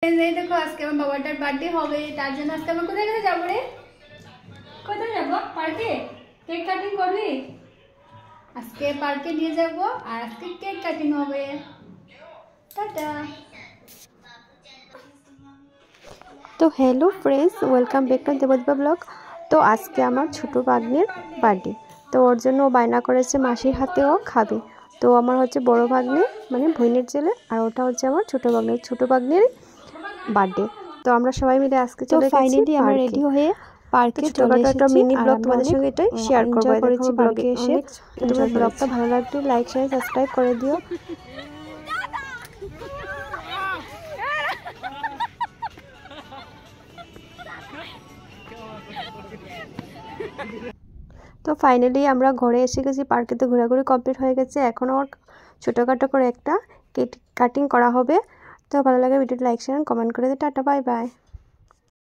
Friends, এই দেখো আজকে আমার বাবাটার বার্থডে হবে, তার জন্য আজকে আমরা কোথায় কোথায় যাবো রে? কোথায় যাবো? পার্কে? কেক কাটিং করবি? আজকে পার্কে নিয়ে যাবো আর আজকে কেক কাটিং হবে। টাটা। তো hello friends, welcome back to Debdipa blog. তো আজকে আমার ছোটো ভাগ্নের বার্থডে, তো ওর জন্য ও বায়না করেছে মাসির হাতেও খাবে। তো আমার হচ্ছে বড় ভাগ্নে মানে বোনের ছেলে, আর ওটা হচ্ছে আমার ছোটো ভাগ্নের বার্থডে। তো আমরা সবাই মিলে আজকে চলে গেছি। ফাইনালি আমরা রেডি হয়ে পার্কে চলে এসেছি। একটা মিনি ব্লগ তোমাদের সঙ্গে এটাই শেয়ার করবো করেছি পার্কে এসে। তোমার ব্লগটা ভালো লাগলে লাইক শেয়ার সাবস্ক্রাইব করে দিও। তো ফাইনালি আমরা ঘরে এসে গেছি, পার্কে তো ঘোরাঘুরি কমপ্লিট হয়ে গেছে। এখন ওর ছোটোখাটো করে একটা কেক কাটিং করা হবে। তো ভালো লাগে ভিডিওটা লাইক শেয়ার কমেন্ট করে দিও। Tata, bye bye.